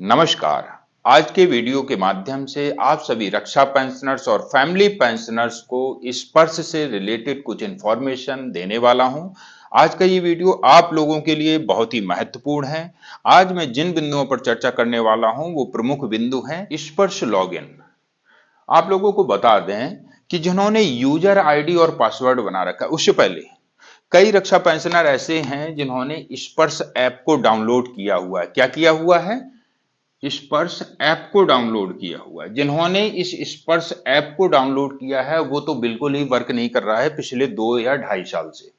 नमस्कार। आज के वीडियो के माध्यम से आप सभी रक्षा पेंशनर्स और फैमिली पेंशनर्स को स्पर्श से रिलेटेड कुछ इंफॉर्मेशन देने वाला हूं। आज का ये वीडियो आप लोगों के लिए बहुत ही महत्वपूर्ण है। आज मैं जिन बिंदुओं पर चर्चा करने वाला हूं वो प्रमुख बिंदु हैं स्पर्श लॉगिन। आप लोगों को बता दें कि जिन्होंने यूजर आईडी और पासवर्ड बना रखा है, उससे पहले कई रक्षा पेंशनर ऐसे हैं जिन्होंने स्पर्श ऐप को डाउनलोड किया हुआ है। क्या किया हुआ है? स्पर्श ऐप को डाउनलोड किया हुआ है। जिन्होंने इस स्पर्श ऐप को डाउनलोड किया है वो तो बिल्कुल ही वर्क नहीं कर रहा है पिछले 2 या 2.5 साल से।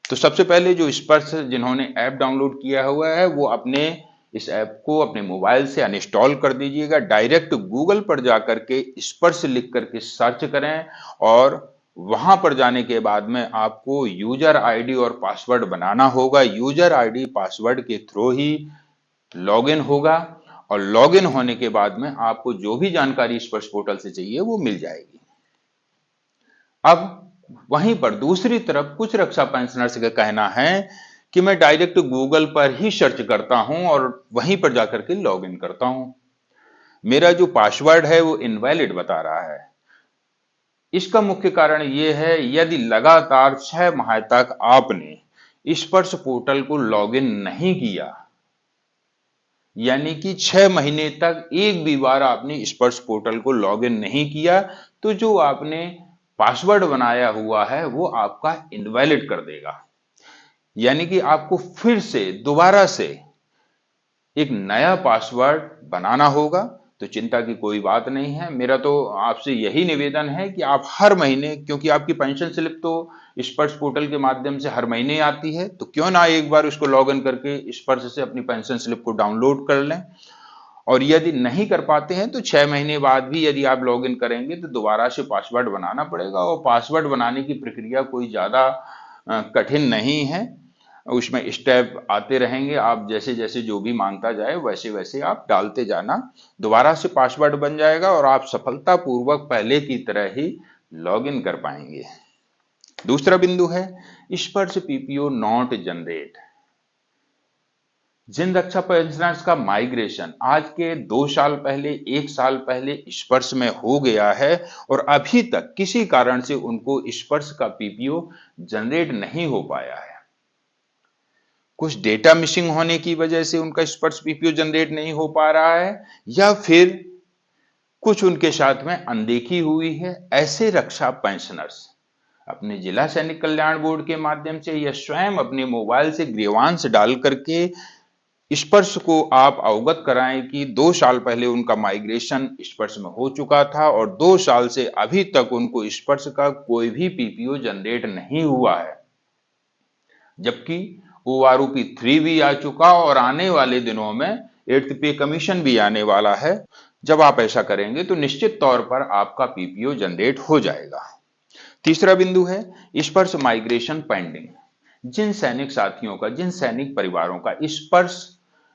तो सबसे पहले जो स्पर्श जिन्होंने ऐप डाउनलोड किया हुआ है वो अपने इस ऐप को अपने मोबाइल से अनइंस्टॉल कर दीजिएगा। डायरेक्ट गूगल पर जाकर के स्पर्श लिख करके सर्च करें और वहां पर जाने के बाद में आपको यूजर आईडी और पासवर्ड बनाना होगा। यूजर आईडी पासवर्ड के थ्रू ही लॉगिन होगा और लॉगिन होने के बाद में आपको जो भी जानकारी स्पर्श पोर्टल से चाहिए वो मिल जाएगी। अब वहीं पर दूसरी तरफ कुछ रक्षा पेंशनर्स का कहना है कि मैं डायरेक्ट गूगल पर ही सर्च करता हूं और वहीं पर जाकर के लॉगिन करता हूं। मेरा जो पासवर्ड है वो इनवैलिड बता रहा है। इसका मुख्य कारण यह है, यदि लगातार 6 माह तक आपने स्पर्श पोर्टल को लॉगिन नहीं किया, यानी कि 6 महीने तक एक भी बार आपने स्पर्श पोर्टल को लॉगिन नहीं किया, तो जो आपने पासवर्ड बनाया हुआ है वो आपका इनवैलिड कर देगा। यानी कि आपको फिर से दोबारा से एक नया पासवर्ड बनाना होगा। तो चिंता की कोई बात नहीं है। मेरा तो आपसे यही निवेदन है कि आप हर महीने, क्योंकि आपकी पेंशन स्लिप तो स्पर्श पोर्टल के माध्यम से हर महीने आती है, तो क्यों ना एक बार उसको लॉगिन करके स्पर्श से अपनी पेंशन स्लिप को डाउनलोड कर लें। और यदि नहीं कर पाते हैं तो 6 महीने बाद भी यदि आप लॉगिन करेंगे तो दोबारा से पासवर्ड बनाना पड़ेगा। और पासवर्ड बनाने की प्रक्रिया कोई ज्यादा कठिन नहीं है। उसमें स्टेप आते रहेंगे, आप जैसे जैसे जो भी मांगता जाए वैसे वैसे आप डालते जाना, दोबारा से पासवर्ड बन जाएगा और आप सफलतापूर्वक पहले की तरह ही लॉगिन कर पाएंगे। दूसरा बिंदु है स्पर्श पीपीओ नॉट जनरेट। जिन रक्षा पेंशनर्स का माइग्रेशन आज के 2 साल पहले, 1 साल पहले स्पर्श में हो गया है और अभी तक किसी कारण से उनको स्पर्श का पीपीओ जनरेट नहीं हो पाया है, कुछ डेटा मिसिंग होने की वजह से उनका स्पर्श पीपीओ जनरेट नहीं हो पा रहा है, या फिर कुछ उनके साथ में अनदेखी हुई है, ऐसे रक्षा पेंशनर्स अपने जिला सैनिक कल्याण बोर्ड के माध्यम से या स्वयं अपने मोबाइल से ग्रीवांस डाल करके स्पर्श को आप अवगत कराएं कि 2 साल पहले उनका माइग्रेशन स्पर्श में हो चुका था और 2 साल से अभी तक उनको स्पर्श का कोई भी पीपीओ जनरेट नहीं हुआ है, जबकि ओआरओपी 3 भी आ चुका और आने वाले दिनों में 8th पे कमीशन भी आने वाला है। जब आप ऐसा करेंगे तो निश्चित तौर पर आपका पीपीओ जनरेट हो जाएगा। तीसरा बिंदु है स्पर्श माइग्रेशन पेंडिंग। जिन सैनिक साथियों का, जिन सैनिक परिवारों का स्पर्श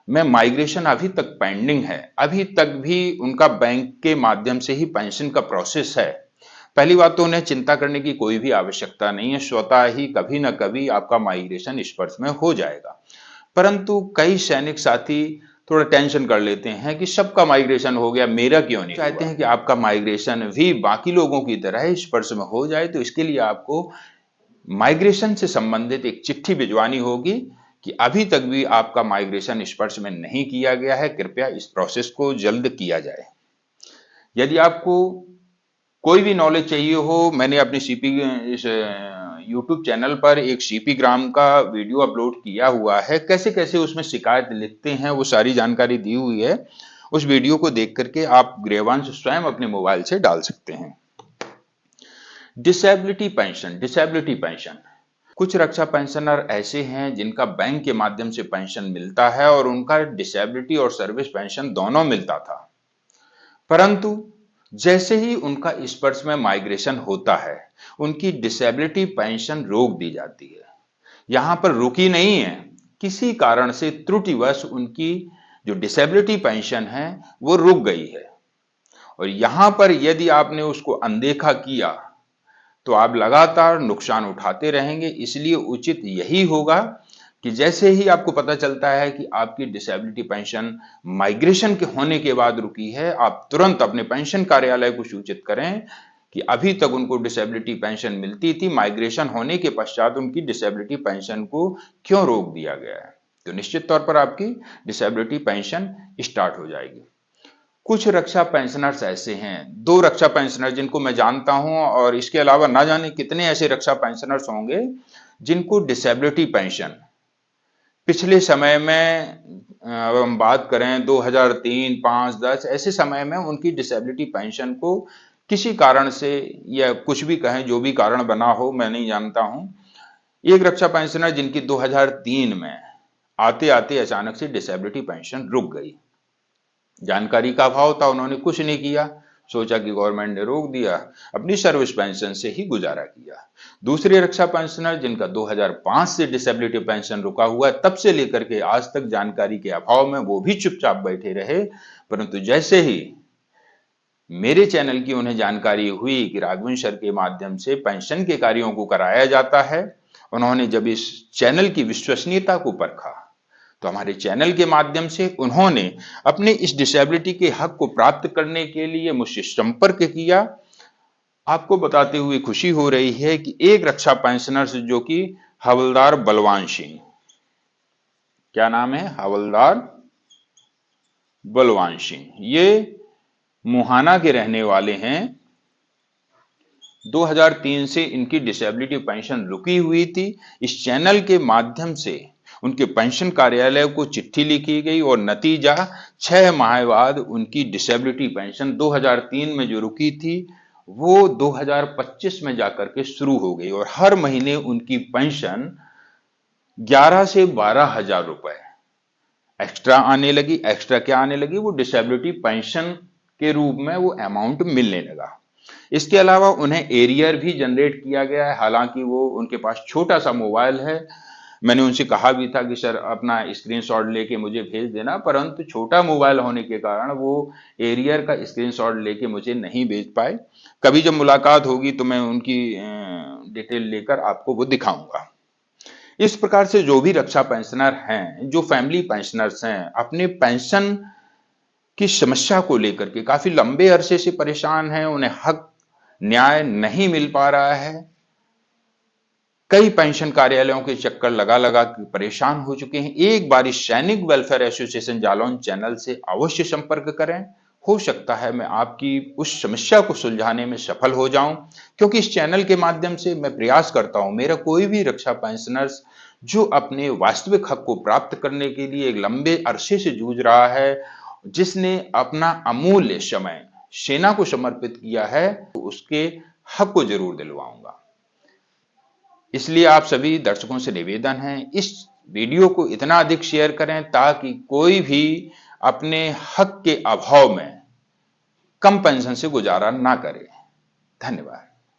में माइग्रेशन अभी तक पेंडिंग है, अभी तक भी उनका बैंक के माध्यम से ही पेंशन का प्रोसेस है, पहली बात तो उन्हें चिंता करने की कोई भी आवश्यकता नहीं है। स्वतः ही कभी ना कभी आपका माइग्रेशन स्पर्श में हो जाएगा। परंतु कई सैनिक साथी थोड़ा टेंशन कर लेते हैं कि सबका माइग्रेशन हो गया, मेरा क्यों नहीं हुआ। चाहते हैं कि आपका माइग्रेशन भी बाकी लोगों की तरह स्पर्श में हो जाए, तो इसके लिए आपको माइग्रेशन से संबंधित एक चिट्ठी भिजवानी होगी कि अभी तक भी आपका माइग्रेशन स्पर्श में नहीं किया गया है, कृपया इस प्रोसेस को जल्द किया जाए। यदि आपको कोई भी नॉलेज चाहिए हो, मैंने अपने सीपी इस यूट्यूब चैनल पर एक सीपी ग्राम का वीडियो अपलोड किया हुआ है, कैसे कैसे उसमें शिकायत लिखते हैं वो सारी जानकारी दी हुई है। उस वीडियो को देख करके आप ग्रीवांस स्वयं अपने मोबाइल से डाल सकते हैं। डिसेबिलिटी पेंशन, डिसेबिलिटी पेंशन, कुछ रक्षा पेंशनर ऐसे हैं जिनका बैंक के माध्यम से पेंशन मिलता है और उनका डिसेबिलिटी और सर्विस पेंशन दोनों मिलता था, परंतु जैसे ही उनका स्पर्श में माइग्रेशन होता है उनकी डिसेबिलिटी पेंशन रोक दी जाती है। यहां पर रुकी नहीं है, किसी कारण से त्रुटिवश उनकी जो डिसेबिलिटी पेंशन है वो रुक गई है और यहां पर यदि आपने उसको अनदेखा किया तो आप लगातार नुकसान उठाते रहेंगे। इसलिए उचित यही होगा कि जैसे ही आपको पता चलता है कि आपकी डिसेबिलिटी पेंशन माइग्रेशन के होने के बाद रुकी है, आप तुरंत अपने पेंशन कार्यालय को सूचित करें कि अभी तक उनको डिसेबिलिटी पेंशन मिलती थी, माइग्रेशन होने के पश्चात उनकी डिसेबिलिटी पेंशन को क्यों रोक दिया गया है। तो निश्चित तौर पर आपकी डिसेबिलिटी पेंशन स्टार्ट हो जाएगी। कुछ रक्षा पेंशनर्स ऐसे हैं, 2 रक्षा पेंशनर जिनको मैं जानता हूं, और इसके अलावा ना जाने कितने ऐसे रक्षा पेंशनर्स होंगे जिनको डिसेबिलिटी पेंशन पिछले समय में, अब हम बात करें 2003, 5, 10 ऐसे समय में उनकी डिसेबिलिटी पेंशन को किसी कारण से, या कुछ भी कहें, जो भी कारण बना हो मैं नहीं जानता हूं, एक रक्षा पेंशनर जिनकी 2003 में आते आते अचानक से डिसेबिलिटी पेंशन रुक गई। जानकारी का अभाव था, उन्होंने कुछ नहीं किया, सोचा कि गवर्नमेंट ने रोक दिया, अपनी सर्विस पेंशन से ही गुजारा किया। दूसरे रक्षा पेंशनर जिनका 2005 से डिसेबिलिटी पेंशन रुका हुआ है, तब से लेकर के आज तक जानकारी के अभाव में वो भी चुपचाप बैठे रहे, परंतु जैसे ही मेरे चैनल की उन्हें जानकारी हुई कि राघवेंद्र सर के माध्यम से पेंशन के कार्यों को कराया जाता है, उन्होंने जब इस चैनल की विश्वसनीयता को परखा, तो हमारे चैनल के माध्यम से उन्होंने अपने इस डिसेबिलिटी के हक को प्राप्त करने के लिए मुझसे संपर्क किया। आपको बताते हुए खुशी हो रही है कि एक रक्षा पेंशनर से, जो कि हवलदार बलवान सिंह, क्या नाम है, हवलदार बलवान सिंह, ये मुहाना के रहने वाले हैं। 2003 से इनकी डिसेबिलिटी पेंशन रुकी हुई थी। इस चैनल के माध्यम से उनके पेंशन कार्यालय को चिट्ठी लिखी गई और नतीजा 6 माह बाद उनकी डिसेबिलिटी पेंशन 2003 में जो रुकी थी वो 2025 में जाकर के शुरू हो गई, और हर महीने उनकी पेंशन 11 से 12 हजार रुपए एक्स्ट्रा आने लगी। एक्स्ट्रा क्या आने लगी, वो डिसेबिलिटी पेंशन के रूप में वो अमाउंट मिलने लगा। इसके अलावा उन्हें एरियर भी जनरेट किया गया है, हालांकि वो उनके पास छोटा सा मोबाइल है। मैंने उनसे कहा भी था कि सर अपना स्क्रीनशॉट लेके मुझे भेज देना, परंतु छोटा मोबाइल होने के कारण वो एरियर का स्क्रीनशॉट लेके मुझे नहीं भेज पाए। कभी जब मुलाकात होगी तो मैं उनकी डिटेल लेकर आपको वो दिखाऊंगा। इस प्रकार से जो भी रक्षा पेंशनर हैं, जो फैमिली पेंशनर्स हैं, अपने पेंशन की समस्या को लेकर के काफी लंबे अरसे से परेशान हैं, उन्हें हक न्याय नहीं मिल पा रहा है, कई पेंशन कार्यालयों के चक्कर लगा लगा के परेशान हो चुके हैं, एक बार इस सैनिक वेलफेयर एसोसिएशन जालौन चैनल से अवश्य संपर्क करें। हो सकता है मैं आपकी उस समस्या को सुलझाने में सफल हो जाऊं, क्योंकि इस चैनल के माध्यम से मैं प्रयास करता हूं, मेरा कोई भी रक्षा पेंशनर्स जो अपने वास्तविक हक को प्राप्त करने के लिए एक लंबे अरसे से जूझ रहा है, जिसने अपना अमूल्य समय सेना को समर्पित किया है, तो उसके हक को जरूर दिलवाऊंगा। इसलिए आप सभी दर्शकों से निवेदन है, इस वीडियो को इतना अधिक शेयर करें ताकि कोई भी अपने हक के अभाव में कम पेंशन से गुजारा ना करे। धन्यवाद।